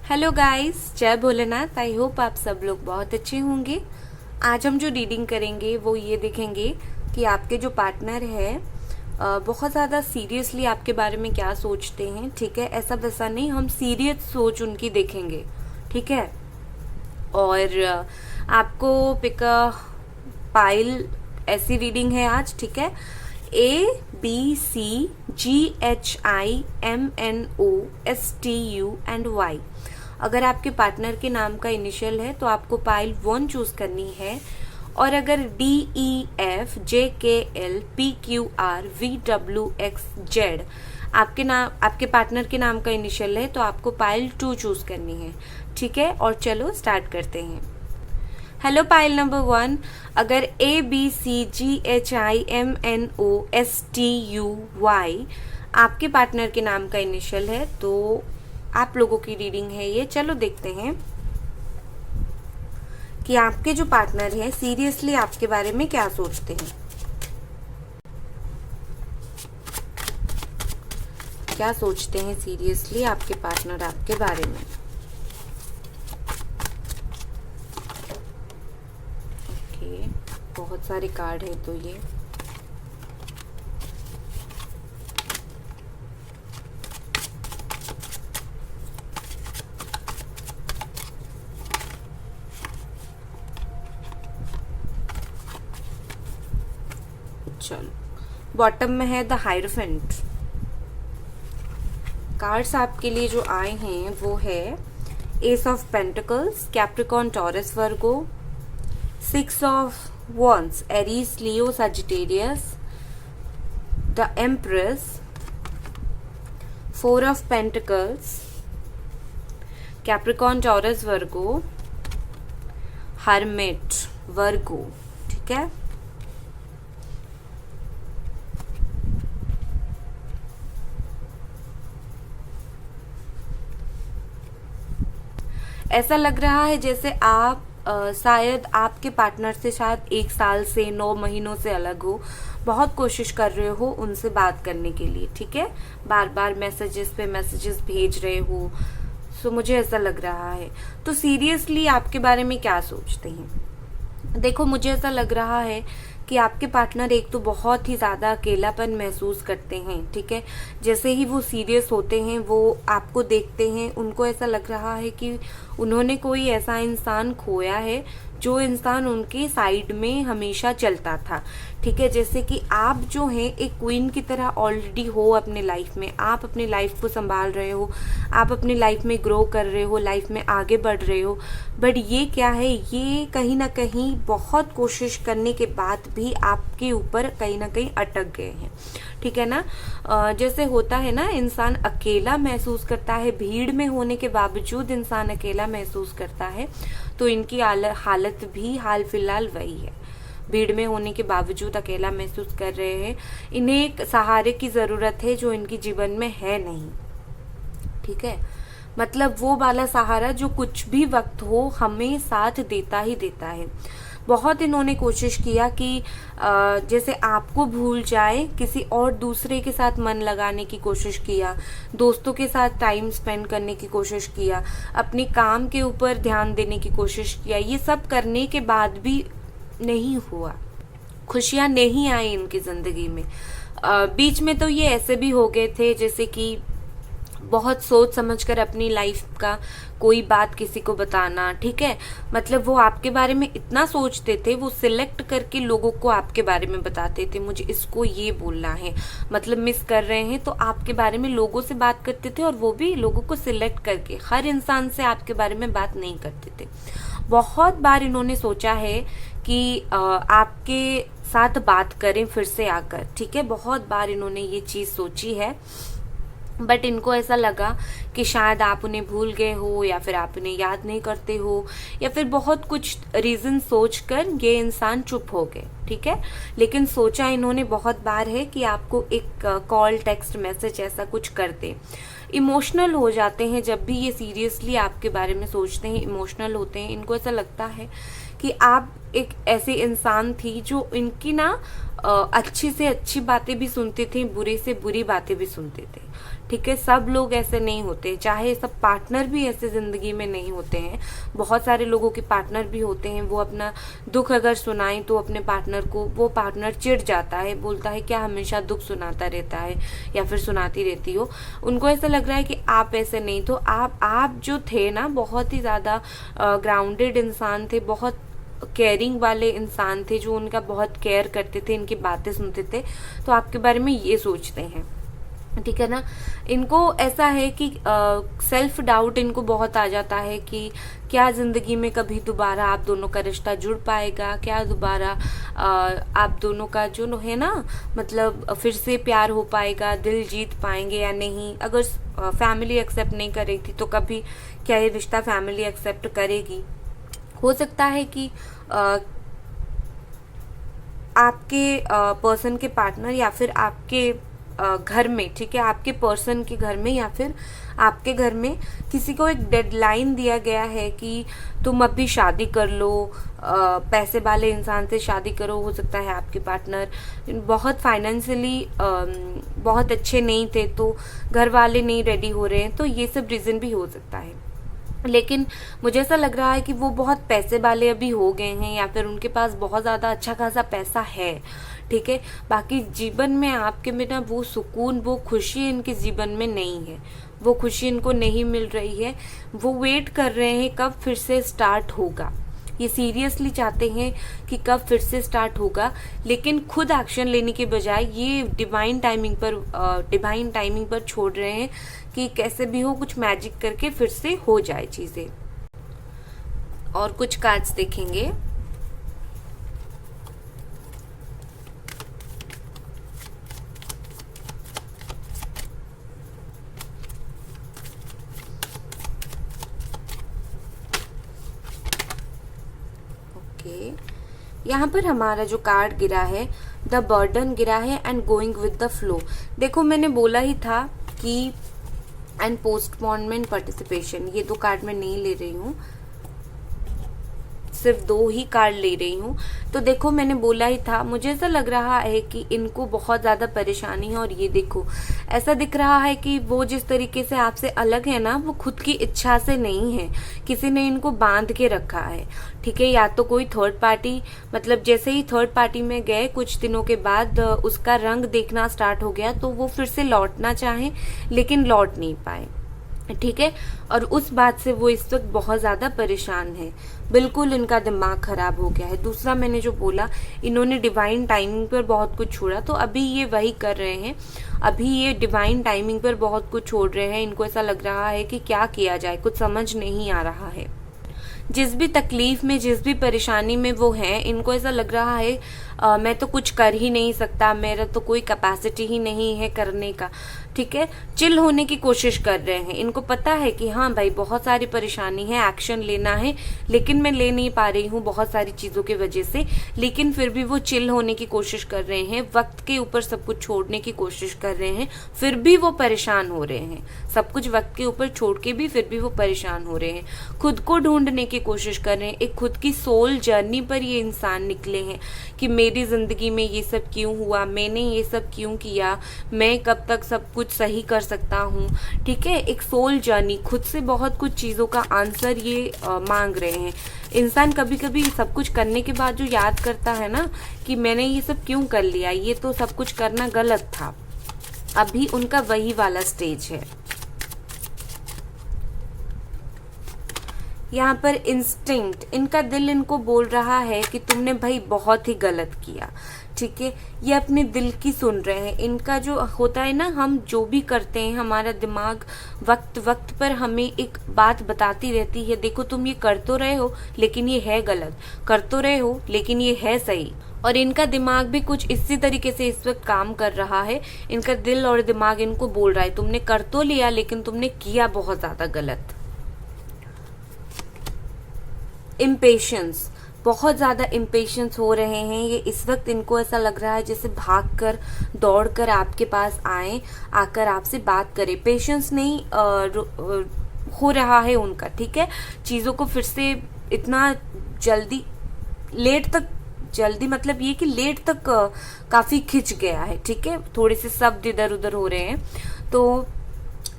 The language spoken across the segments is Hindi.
हेलो गाइस, जय भोलेनाथ। आई होप आप सब लोग बहुत अच्छे होंगे। आज हम जो रीडिंग करेंगे वो ये देखेंगे कि आपके जो पार्टनर है बहुत ज़्यादा सीरियसली आपके बारे में क्या सोचते हैं। ठीक है, ऐसा वैसा नहीं, हम सीरियस सोच उनकी देखेंगे। ठीक है, और आपको पिक पाइल ऐसी रीडिंग है आज। ठीक है, ABCGHIMNOSTU एंड Y। अगर आपके पार्टनर के नाम का इनिशियल है तो आपको पाइल 1 चूज करनी है, और अगर DEFJKLPQRVWXZ आपके पार्टनर के नाम का इनिशियल है तो आपको पाइल 2 चूज करनी है। ठीक है, और चलो स्टार्ट करते हैं। हेलो पाइल नंबर 1, अगर ABCGHIMNOSTUY आपके पार्टनर के नाम का इनिशियल है तो आप लोगों की रीडिंग है ये। चलो देखते हैं कि आपके जो पार्टनर है सीरियसली आपके बारे में क्या सोचते हैं। क्या सोचते हैं सीरियसली आपके पार्टनर आपके बारे में। ओके, बहुत सारे कार्ड है तो ये चलो, बॉटम में है द हायरोफेंट। कार्ड्स आपके लिए जो आए हैं वो है ace of pentacles, Capricorn, Taurus, Virgo, 6 of wands, Aries, Leo, Sagittarius, the empress, 4 of pentacles, Capricorn, Taurus, Virgo, hermit, Virgo. ठीक है, ऐसा लग रहा है जैसे आप शायद आपके पार्टनर से शायद 1 साल से 9 महीनों से अलग हो। बहुत कोशिश कर रहे हो उनसे बात करने के लिए। ठीक है, बार बार मैसेजेस पे मैसेजेस भेज रहे हो। सो मुझे ऐसा लग रहा है। तो सीरियसली आपके बारे में क्या सोचते हैं। देखो, मुझे ऐसा लग रहा है कि आपके पार्टनर एक तो बहुत ही ज़्यादा अकेलापन महसूस करते हैं। ठीक है, जैसे ही वो सीरियस होते हैं वो आपको देखते हैं, उनको ऐसा लग रहा है कि उन्होंने कोई ऐसा इंसान खोया है जो इंसान उनके साइड में हमेशा चलता था। ठीक है, जैसे कि आप जो हैं एक क्वीन की तरह ऑलरेडी हो अपने लाइफ में। आप अपनी लाइफ को संभाल रहे हो, आप अपनी लाइफ में ग्रो कर रहे हो, लाइफ में आगे बढ़ रहे हो। बट ये क्या है, ये कहीं ना कहीं बहुत कोशिश करने के बाद भी आपके ऊपर कहीं ना कहीं अटक गए हैं। ठीक है ना, जैसे होता है ना, इंसान अकेला महसूस करता है, भीड़ में होने के बावजूद इंसान अकेला महसूस करता है। तो इनकी हालत भी हाल फिलहाल वही है। भीड़ में होने के बावजूद अकेला महसूस कर रहे हैं। इन्हें एक सहारे की जरूरत है जो इनके जीवन में है नहीं। ठीक है, मतलब वो वाला सहारा जो कुछ भी वक्त हो हमें साथ देता ही देता है। बहुत इन्होंने कोशिश किया कि जैसे आपको भूल जाए, किसी और दूसरे के साथ मन लगाने की कोशिश किया, दोस्तों के साथ टाइम स्पेंड करने की कोशिश किया, अपने काम के ऊपर ध्यान देने की कोशिश किया। ये सब करने के बाद भी नहीं हुआ, खुशियां नहीं आई इनकी जिंदगी में। बीच में तो ये ऐसे भी हो गए थे जैसे कि बहुत सोच समझकर अपनी लाइफ का कोई बात किसी को बताना। ठीक है, मतलब वो आपके बारे में इतना सोचते थे, वो सिलेक्ट करके लोगों को आपके बारे में बताते थे, मुझे इसको ये बोलना है, मतलब मिस कर रहे हैं तो आपके बारे में लोगों से बात करते थे, और वो भी लोगों को सिलेक्ट करके, हर इंसान से आपके बारे में बात नहीं करते थे। बहुत बार इन्होंने सोचा है कि आपके साथ बात करें फिर से आकर। ठीक है, बहुत बार इन्होंने ये चीज सोची है, बट इनको ऐसा लगा कि शायद आप उन्हें भूल गए हो, या फिर आप उन्हें याद नहीं करते हो, या फिर बहुत कुछ रीजन सोचकर ये इंसान चुप हो गए। ठीक है, लेकिन सोचा इन्होंने बहुत बार है कि आपको एक कॉल, टेक्स्ट मैसेज ऐसा कुछ कर दे। इमोशनल हो जाते हैं जब भी ये सीरियसली आपके बारे में सोचते हैं, इमोशनल होते हैं। इनको ऐसा लगता है कि आप एक ऐसी इंसान थी जो इनकी ना अच्छी से अच्छी बातें भी सुनते थे, बुरी से बुरी बातें भी सुनते थे। ठीक है, सब लोग ऐसे नहीं होते, चाहे सब पार्टनर भी ऐसे जिंदगी में नहीं होते हैं। बहुत सारे लोगों के पार्टनर भी होते हैं, वो अपना दुख अगर सुनाएं तो अपने पार्टनर को वो पार्टनर चिढ़ जाता है, बोलता है क्या हमेशा दुख सुनाता रहता है या फिर सुनाती रहती हो। उनको ऐसा लग रहा है कि आप ऐसे नहीं, तो आप जो थे ना, बहुत ही ज़्यादा ग्राउंडेड इंसान थे, बहुत केयरिंग वाले इंसान थे, जो उनका बहुत केयर करते थे, इनकी बातें सुनते थे, तो आपके बारे में ये सोचते हैं। ठीक है ना। इनको ऐसा है कि सेल्फ डाउट इनको बहुत आ जाता है कि क्या जिंदगी में कभी दोबारा आप दोनों का रिश्ता जुड़ पाएगा, क्या दोबारा आप दोनों का जो है ना, मतलब फिर से प्यार हो पाएगा, दिल जीत पाएंगे या नहीं। अगर फैमिली एक्सेप्ट नहीं करेगी तो कभी क्या ये रिश्ता फैमिली एक्सेप्ट करेगी। हो सकता है कि आपके पर्सन के पार्टनर या फिर आपके घर में, ठीक है, आपके पर्सन के घर में या फिर आपके घर में किसी को एक डेडलाइन दिया गया है कि तुम अभी शादी कर लो, पैसे वाले इंसान से शादी करो। हो सकता है आपके पार्टनर बहुत फाइनेंशियली बहुत अच्छे नहीं थे, तो घर वाले नहीं रेडी हो रहे हैं, तो ये सब रीज़न भी हो सकता है। लेकिन मुझे ऐसा लग रहा है कि वो बहुत पैसे वाले अभी हो गए हैं, या फिर उनके पास बहुत ज़्यादा अच्छा खासा पैसा है। ठीक है, बाकी जीवन में आपके बिना वो सुकून, वो खुशी इनके जीवन में नहीं है, वो खुशी इनको नहीं मिल रही है। वो वेट कर रहे हैं कब फिर से स्टार्ट होगा, ये सीरियसली चाहते हैं कि कब फिर से स्टार्ट होगा, लेकिन खुद एक्शन लेने के बजाय ये डिवाइन टाइमिंग पर छोड़ रहे हैं कि कैसे भी हो कुछ मैजिक करके फिर से हो जाए चीजें। और कुछ कार्ड्स देखेंगे। यहाँ पर हमारा जो कार्ड गिरा है, द बर्डन गिरा है and going with the flow. देखो मैंने बोला ही था कि एंड पोस्टपोनमेंट पार्टिसिपेशन, ये दो कार्ड मैं नहीं ले रही हूँ, सिर्फ दो ही कार्ड ले रही हूँ। तो देखो मैंने बोला ही था, मुझे ऐसा लग रहा है कि इनको बहुत ज़्यादा परेशानी है। और ये देखो ऐसा दिख रहा है कि वो जिस तरीके से आपसे अलग है ना, वो खुद की इच्छा से नहीं है, किसी ने इनको बांध के रखा है। ठीक है, या तो कोई थर्ड पार्टी, मतलब जैसे ही थर्ड पार्टी में गए कुछ दिनों के बाद उसका रंग देखना स्टार्ट हो गया, तो वो फिर से लौटना चाहे लेकिन लौट नहीं पाए। ठीक है, और उस बात से वो इस वक्त बहुत ज़्यादा परेशान है, बिल्कुल इनका दिमाग खराब हो गया है। दूसरा मैंने जो बोला, इन्होंने डिवाइन टाइमिंग पर बहुत कुछ छोड़ा, तो अभी ये वही कर रहे हैं, अभी ये डिवाइन टाइमिंग पर बहुत कुछ छोड़ रहे हैं। इनको ऐसा लग रहा है कि क्या किया जाए, कुछ समझ नहीं आ रहा है। जिस भी तकलीफ में, जिस भी परेशानी में वो हैं, इनको ऐसा लग रहा है मैं तो कुछ कर ही नहीं सकता, मेरा तो कोई कैपेसिटी ही नहीं है करने का। ठीक है, चिल होने की कोशिश कर रहे हैं। इनको पता है कि हाँ भाई बहुत सारी परेशानी है, एक्शन लेना है, लेकिन मैं ले नहीं पा रही हूँ बहुत सारी चीज़ों की वजह से। लेकिन फिर भी वो चिल होने की कोशिश कर रहे हैं, वक्त के ऊपर सब कुछ छोड़ने की कोशिश कर रहे हैं, फिर भी वो परेशान हो रहे हैं। सब कुछ वक्त के ऊपर छोड़ के भी फिर भी वो परेशान हो रहे हैं, खुद को ढूंढने की कोशिश कर रहे हैं। एक खुद की सोल जर्नी पर ये इंसान निकले हैं कि मेरी जिंदगी में ये सब क्यों हुआ, मैंने ये सब क्यों किया, मैं कब तक सब कुछ सही कर सकता हूँ। ठीक है, एक सोल जर्नी, खुद से बहुत कुछ चीज़ों का आंसर ये मांग रहे हैं। इंसान कभी कभी सब कुछ करने के बाद जो याद करता है ना कि मैंने ये सब क्यों कर लिया, ये तो सब कुछ करना गलत था, अभी उनका वही वाला स्टेज है। यहाँ पर इंस्टिंक्ट, इनका दिल इनको बोल रहा है कि तुमने भाई बहुत ही गलत किया। ठीक है, ये अपने दिल की सुन रहे हैं। इनका जो होता है ना, हम जो भी करते हैं हमारा दिमाग वक्त वक्त पर हमें एक बात बताती रहती है, देखो तुम ये कर तो रहे हो लेकिन ये है गलत, कर तो रहे हो लेकिन ये है सही। और इनका दिमाग भी कुछ इसी तरीके से इस वक्त काम कर रहा है। इनका दिल और दिमाग इनको बोल रहा है तुमने कर तो लिया लेकिन तुमने किया बहुत ज्यादा गलत। इम्पेशंस, बहुत ज़्यादा इम्पेशंस हो रहे हैं ये इस वक्त। इनको ऐसा लग रहा है जैसे भागकर दौड़कर आपके पास आए, आकर आपसे बात करें। पेशेंस नहीं हो रहा है उनका। ठीक है, चीज़ों को फिर से इतना जल्दी लेट तक जल्दी मतलब ये कि लेट तक काफी खिंच गया है, ठीक है। थोड़े से शब्द इधर उधर हो रहे हैं, तो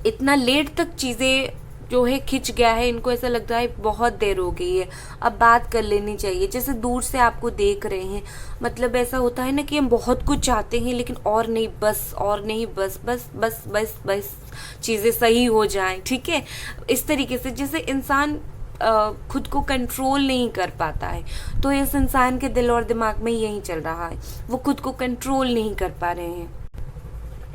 इतना लेट तक चीजें जो है खिंच गया है, इनको ऐसा लग रहा है बहुत देर हो गई है, अब बात कर लेनी चाहिए। जैसे दूर से आपको देख रहे हैं, मतलब ऐसा होता है ना कि हम बहुत कुछ चाहते हैं लेकिन और नहीं, बस और नहीं, बस बस बस बस बस चीजें सही हो जाएं, ठीक है। इस तरीके से जैसे इंसान खुद को कंट्रोल नहीं कर पाता है, तो इस इंसान के दिल और दिमाग में यही चल रहा है, वो खुद को कंट्रोल नहीं कर पा रहे हैं।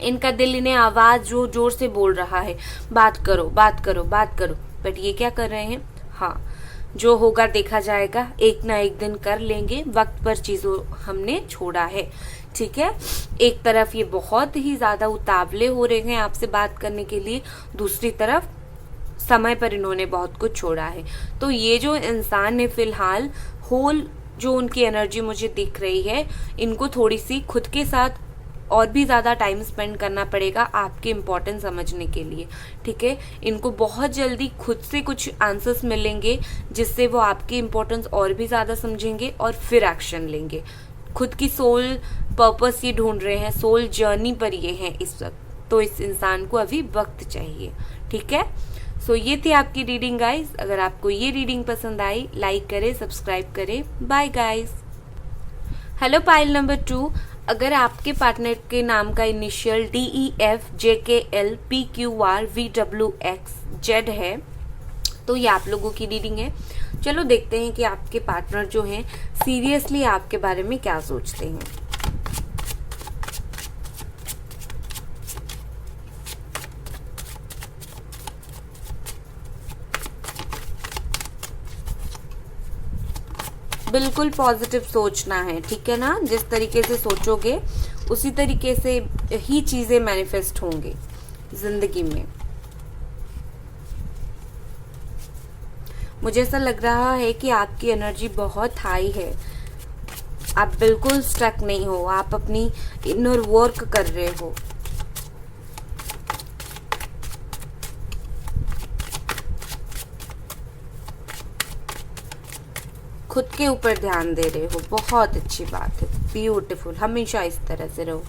इनका दिल इन्हें आवाज जोर जोर से बोल रहा है, बात करो बात करो बात करो, बट ये क्या कर रहे हैं, हाँ जो होगा देखा जाएगा, एक ना एक दिन कर लेंगे, वक्त पर चीजों हमने छोड़ा है, ठीक है। एक तरफ ये बहुत ही ज्यादा उतावले हो रहे हैं आपसे बात करने के लिए, दूसरी तरफ समय पर इन्होंने बहुत कुछ छोड़ा है। तो ये जो इंसान है फिलहाल होल जो उनकी एनर्जी मुझे दिख रही है, इनको थोड़ी सी खुद के साथ और भी ज़्यादा टाइम स्पेंड करना पड़ेगा आपके इम्पोर्टेंस समझने के लिए, ठीक है। इनको बहुत जल्दी खुद से कुछ आंसर्स मिलेंगे जिससे वो आपकी इम्पोर्टेंस और भी ज़्यादा समझेंगे और फिर एक्शन लेंगे। खुद की सोल पर्पस ये ढूंढ रहे हैं, सोल जर्नी पर ये हैं इस वक्त, तो इस इंसान को अभी वक्त चाहिए, ठीक है। सो ये थी आपकी रीडिंग गाइस। अगर आपको ये रीडिंग पसंद आई, लाइक करें, सब्सक्राइब करें। Bye guys. Hello pile number 2, अगर आपके पार्टनर के नाम का इनिशियल DEFJKLPQRVWXZ है तो ये आप लोगों की रीडिंग है। चलो देखते हैं कि आपके पार्टनर जो हैं सीरियसली आपके बारे में क्या सोचते हैं। बिल्कुल पॉजिटिव सोचना है, ठीक है ना। जिस तरीके से सोचोगे उसी तरीके से ही चीजें मैनिफेस्ट होंगी जिंदगी में। मुझे ऐसा लग रहा है कि आपकी एनर्जी बहुत हाई है, आप बिल्कुल स्टक नहीं हो, आप अपनी इनर वर्क कर रहे हो। खुद के ऊपर ध्यान दे रहे हो, बहुत अच्छी बात है, ब्यूटीफुल। हमेशा इस तरह से रहो।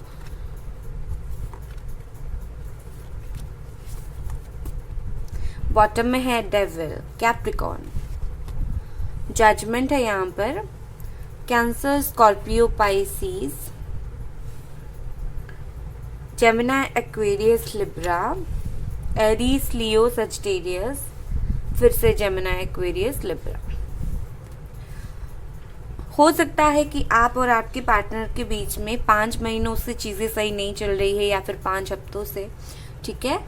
बॉटम में है डेविल, कैप्रिकॉर्न, जजमेंट है यहाँ पर, Cancer, Scorpio, Pisces, Gemini, Aquarius, Libra, Aries, Leo, Sagittarius, फिर से जेमिनी, एक्वेरियस, लिब्रा। हो सकता है कि आप और आपके पार्टनर के बीच में 5 महीनों से चीजें सही नहीं चल रही है, या फिर 5 हफ्तों से, ठीक है।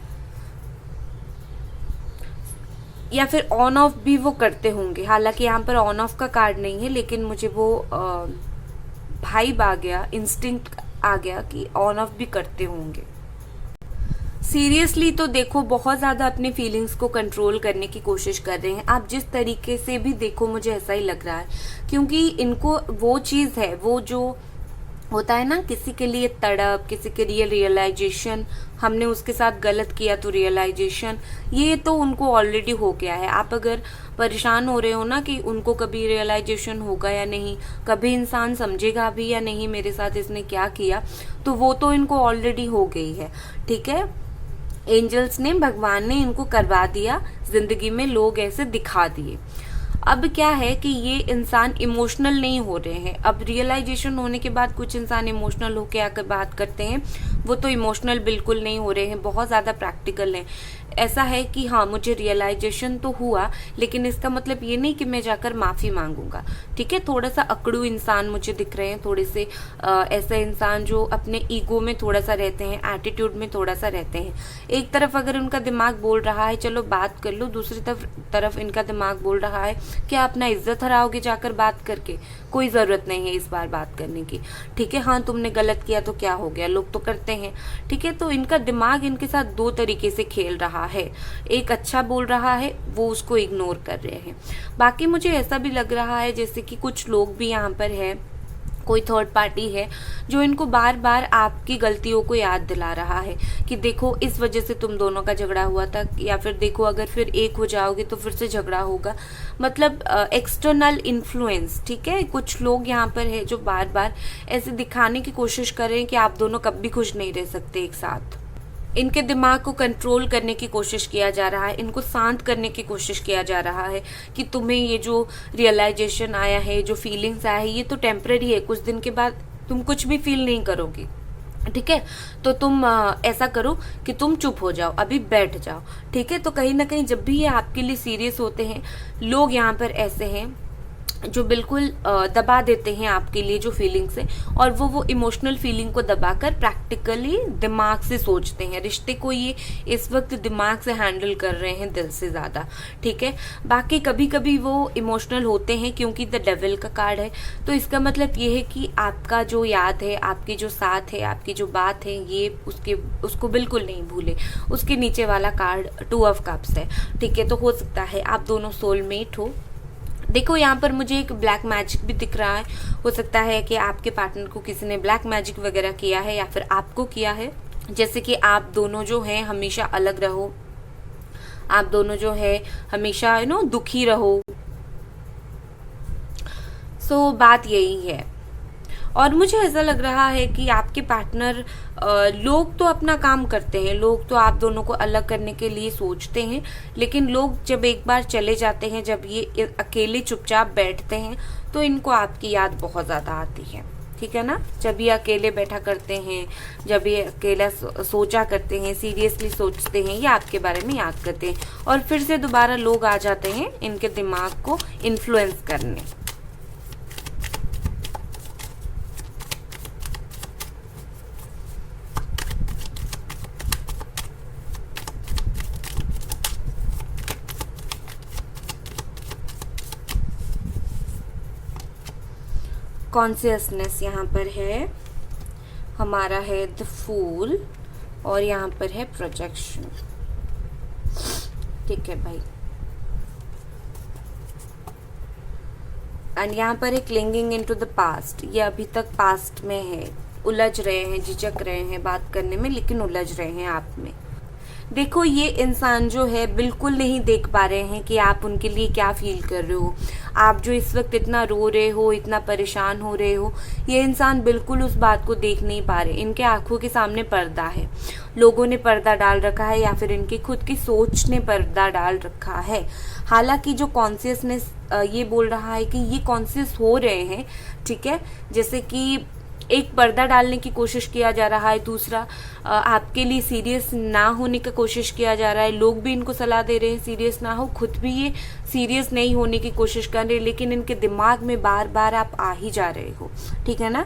या फिर ऑन ऑफ भी वो करते होंगे, हालांकि यहाँ पर ऑन ऑफ का कार्ड नहीं है, लेकिन मुझे वो वाइब आ गया, इंस्टिंक्ट आ गया कि ऑन ऑफ भी करते होंगे। सीरियसली तो देखो बहुत ज्यादा अपने फीलिंग्स को कंट्रोल करने की कोशिश कर रहे हैं आप, जिस तरीके से भी देखो मुझे ऐसा ही लग रहा है, क्योंकि इनको वो चीज है, वो जो होता है ना किसी के लिए तड़प, किसी के लिए रियलाइजेशन, हमने उसके साथ गलत किया तो रियलाइजेशन, ये तो उनको ऑलरेडी हो गया है। आप अगर परेशान हो रहे हो ना कि उनको कभी रियलाइजेशन होगा या नहीं, कभी इंसान समझेगा भी या नहीं मेरे साथ इसने क्या किया, तो वो तो इनको ऑलरेडी हो गई है, ठीक है। एंजल्स ने, भगवान ने इनको करवा दिया, जिंदगी में लोग ऐसे दिखा दिए। अब क्या है कि ये इंसान इमोशनल नहीं हो रहे हैं। अब रियलाइजेशन होने के बाद कुछ इंसान इमोशनल होके आकर बात करते हैं, वो तो इमोशनल बिल्कुल नहीं हो रहे हैं, बहुत ज़्यादा प्रैक्टिकल हैं। ऐसा है कि हाँ मुझे रियलाइजेशन तो हुआ, लेकिन इसका मतलब ये नहीं कि मैं जाकर माफ़ी मांगूंगा, ठीक है। थोड़ा सा अकड़ू इंसान मुझे दिख रहे हैं, थोड़े से ऐसे इंसान जो अपने ईगो में थोड़ा सा रहते हैं, एटीट्यूड में थोड़ा सा रहते हैं। एक तरफ अगर उनका दिमाग बोल रहा है चलो बात कर लो, दूसरी तरफ इनका दिमाग बोल रहा है क्या अपना इज्जत हराओगे जाकर बात करके, कोई ज़रूरत नहीं है इस बार बात करने की, ठीक है। हाँ तुमने गलत किया तो क्या हो गया, लोग तो करते हैं, ठीक है। तो इनका दिमाग इनके साथ 2 तरीके से खेल रहा है, एक अच्छा बोल रहा है, वो उसको इग्नोर कर रहे हैं। बाकी मुझे ऐसा भी लग रहा है जैसे कि कुछ लोग भी यहाँ पर है कोई थर्ड पार्टी है जो इनको बार बार आपकी गलतियों को याद दिला रहा है कि देखो इस वजह से तुम दोनों का झगड़ा हुआ था, या फिर देखो अगर फिर एक हो जाओगे तो फिर से झगड़ा होगा। मतलब एक्सटर्नल इन्फ्लुएंस, ठीक है। कुछ लोग यहाँ पर है जो बार बार ऐसे दिखाने की कोशिश कर रहे हैं कि आप दोनों कभी खुश नहीं रह सकते एक साथ। इनके दिमाग को कंट्रोल करने की कोशिश किया जा रहा है, इनको शांत करने की कोशिश किया जा रहा है कि तुम्हें ये जो रियलाइजेशन आया है, जो फीलिंग्स आया है, ये तो टेम्पररी है, कुछ दिन के बाद तुम कुछ भी फील नहीं करोगे, ठीक है। तो तुम ऐसा करो कि तुम चुप हो जाओ, अभी बैठ जाओ, ठीक है। तो कहीं ना कहीं जब भी ये आपके लिए सीरियस होते हैं, लोग यहाँ पर ऐसे हैं जो बिल्कुल दबा देते हैं आपके लिए जो फीलिंग्स है, और वो इमोशनल फीलिंग को दबाकर प्रैक्टिकली दिमाग से सोचते हैं। रिश्ते को ये इस वक्त दिमाग से हैंडल कर रहे हैं दिल से ज़्यादा, ठीक है। बाकी कभी कभी वो इमोशनल होते हैं क्योंकि द डेविल का कार्ड है, तो इसका मतलब ये है कि आपका जो याद है, आपकी जो साथ है, आपकी जो बात है, ये उसको बिल्कुल नहीं भूले। उसके नीचे वाला कार्ड 2 ऑफ कप्स है, ठीक है। तो हो सकता है आप दोनों सोलमेट हो। देखो यहाँ पर मुझे एक ब्लैक मैजिक भी दिख रहा है, हो सकता है कि आपके पार्टनर को किसी ने ब्लैक मैजिक वगैरह किया है या फिर आपको किया है, जैसे कि आप दोनों जो हैं हमेशा अलग रहो, आप दोनों जो है हमेशा दुखी रहो। सो बात यही है। और मुझे ऐसा लग रहा है कि आपके पार्टनर, लोग तो अपना काम करते हैं, लोग तो आप दोनों को अलग करने के लिए सोचते हैं, लेकिन लोग जब एक बार चले जाते हैं, जब ये अकेले चुपचाप बैठते हैं, तो इनको आपकी याद बहुत ज़्यादा आती है, ठीक है ना। जब ये अकेले बैठा करते हैं, जब ये अकेला सोचा करते हैं, सीरियसली सोचते हैं, ये आपके बारे में याद करते हैं, और फिर से दोबारा लोग आ जाते हैं इनके दिमाग को इन्फ्लुएंस करने। कॉन्शियसनेस यहाँ पर है, हमारा है द फूल, और यहाँ पर है प्रोजेक्शन, ठीक है भाई। एंड यहाँ पर है क्लिंगिंग इनटू द पास्ट, ये अभी तक पास्ट में है, उलझ रहे हैं, झिझक रहे हैं बात करने में, लेकिन उलझ रहे हैं आप में। देखो ये इंसान जो है बिल्कुल नहीं देख पा रहे हैं कि आप उनके लिए क्या फील कर रहे हो। आप जो इस वक्त इतना रो रहे हो, इतना परेशान हो रहे हो, ये इंसान बिल्कुल उस बात को देख नहीं पा रहे। इनके आंखों के सामने पर्दा है, लोगों ने पर्दा डाल रखा है, या फिर इनकी खुद की सोच ने पर्दा डाल रखा है। हालांकि जो कॉन्शियसनेस ये बोल रहा है कि ये कॉन्शियस हो रहे हैं, ठीक है। जैसे कि एक पर्दा डालने की कोशिश किया जा रहा है, दूसरा आपके लिए सीरियस ना होने की कोशिश किया जा रहा है। लोग भी इनको सलाह दे रहे हैं सीरियस ना हो, खुद भी ये सीरियस नहीं होने की कोशिश कर रहे हैं, लेकिन इनके दिमाग में बार बार आप आ ही जा रहे हो, ठीक है ना।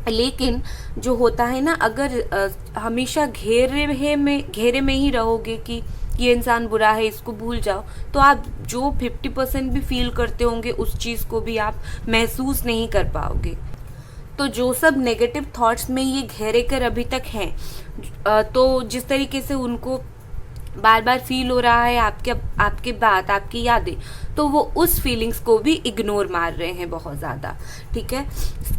लेकिन जो होता है ना, अगर हमेशा घेरे में ही रहोगे कि ये इंसान बुरा है, इसको भूल जाओ, तो आप जो 50% भी फील करते होंगे उस चीज़ को भी आप महसूस नहीं कर पाओगे। तो जो सब नेगेटिव थॉट्स में ये घेरे कर अभी तक हैं, तो जिस तरीके से उनको बार बार फील हो रहा है आपके बात, आपकी यादें, तो वो उस फीलिंग्स को भी इग्नोर मार रहे हैं बहुत ज़्यादा, ठीक है।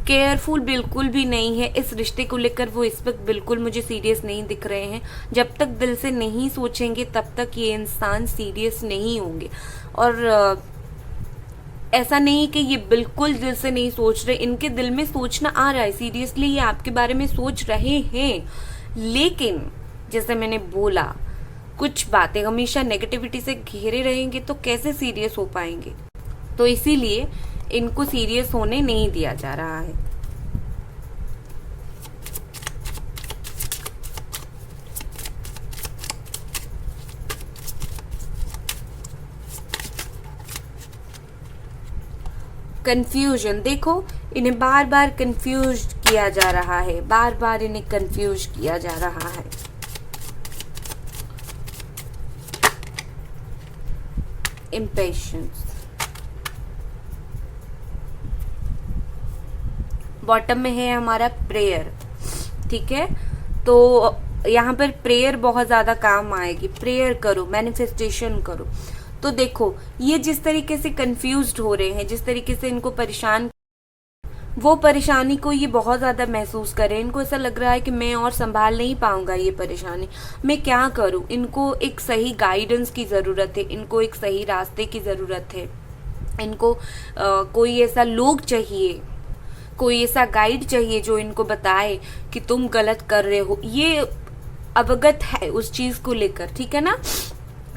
केयरफुल बिल्कुल भी नहीं है इस रिश्ते को लेकर, वो इस वक्त बिल्कुल मुझे सीरियस नहीं दिख रहे हैं। जब तक दिल से नहीं सोचेंगे तब तक ये इंसान सीरियस नहीं होंगे। और ऐसा नहीं कि ये बिल्कुल दिल से नहीं सोच रहे, इनके दिल में सोचना आ रहा है, सीरियसली ये आपके बारे में सोच रहे हैं, लेकिन जैसे मैंने बोला, कुछ बातें हमेशा नेगेटिविटी से घेरे रहेंगे तो कैसे सीरियस हो पाएंगे। तो इसीलिए इनको सीरियस होने नहीं दिया जा रहा है। कंफ्यूजन, देखो इन्हें बार बार कंफ्यूज किया जा रहा है, बार बार इन्हें कंफ्यूज किया जा रहा है। इम्पेशंस, बॉटम में है हमारा प्रेयर, ठीक है। तो यहाँ पर प्रेयर बहुत ज्यादा काम आएगी। प्रेयर करो, मैनिफेस्टेशन करो। तो देखो ये जिस तरीके से कंफ्यूज्ड हो रहे हैं, जिस तरीके से इनको परेशान, वो परेशानी को ये बहुत ज़्यादा महसूस करें। इनको ऐसा लग रहा है कि मैं और संभाल नहीं पाऊंगा ये परेशानी, मैं क्या करूं। इनको एक सही गाइडेंस की ज़रूरत है, इनको एक सही रास्ते की ज़रूरत है। इनको कोई ऐसा लोग चाहिए, कोई ऐसा गाइड चाहिए जो इनको बताए कि तुम गलत कर रहे हो। ये अवगत है उस चीज़ को लेकर, ठीक है ना,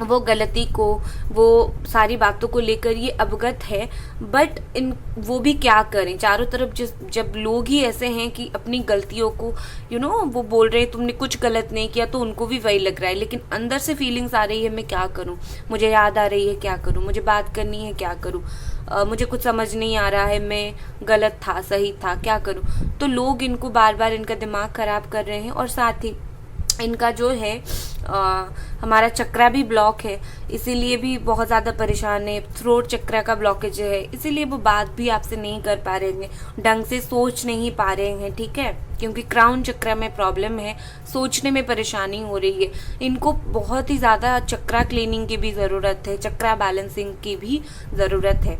वो गलती को, वो सारी बातों को लेकर ये अवगत है। बट इन वो भी क्या करें, चारों तरफ जब लोग ही ऐसे हैं कि अपनी गलतियों को वो बोल रहे हैं तुमने कुछ गलत नहीं किया, तो उनको भी वही लग रहा है। लेकिन अंदर से फीलिंग्स आ रही है मैं क्या करूं, मुझे याद आ रही है क्या करूं, मुझे बात करनी है क्या करूं, मुझे कुछ समझ नहीं आ रहा है, मैं गलत था सही था क्या करूं। तो लोग इनको बार बार इनका दिमाग खराब कर रहे हैं। और साथ ही इनका जो है हमारा चक्रा भी ब्लॉक है, इसीलिए भी बहुत ज़्यादा परेशान है। थ्रोट चक्रा का ब्लॉकेज है, इसीलिए वो बात भी आपसे नहीं कर पा रहे हैं, ढंग से सोच नहीं पा रहे हैं, ठीक है, क्योंकि क्राउन चक्रा में प्रॉब्लम है, सोचने में परेशानी हो रही है। इनको बहुत ही ज़्यादा चक्रा क्लीनिंग की भी ज़रूरत है, चक्रा बैलेंसिंग की भी ज़रूरत है।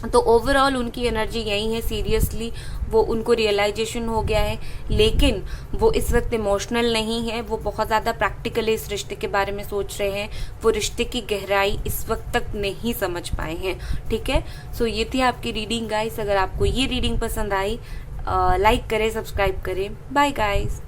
तो ओवरऑल उनकी एनर्जी यही है, सीरियसली वो उनको रियलाइजेशन हो गया है। लेकिन वो इस वक्त इमोशनल नहीं है, वो बहुत ज़्यादा प्रैक्टिकली इस रिश्ते के बारे में सोच रहे हैं। वो रिश्ते की गहराई इस वक्त तक नहीं समझ पाए हैं, ठीक है। सो ये थी आपकी रीडिंग गाइस। अगर आपको ये रीडिंग पसंद आई, लाइक करें, सब्सक्राइब करें। Bye guys.